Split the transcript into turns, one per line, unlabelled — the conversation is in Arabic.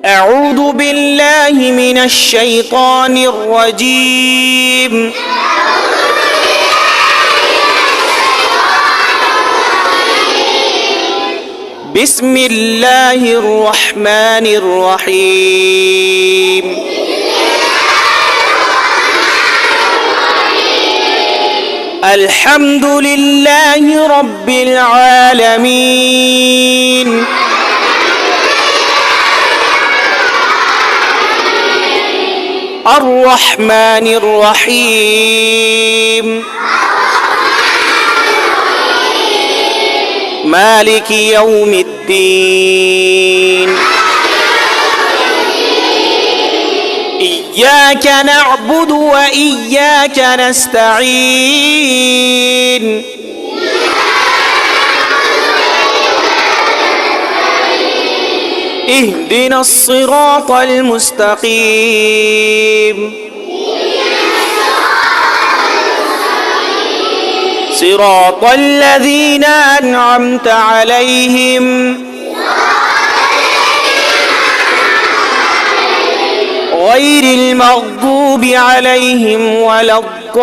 أعوذ بالله من الشيطان الرجيم. بسم الله الرحمن الرحيم. الحمد لله رب العالمين. الرحمن الرحيم. مالك يوم الدين. إياك نعبد وإياك نستعين. اهدنا الصراط المستقيم. صراط الذين أنعمت عليهم غير المغضوب عليهم ولا الضالين.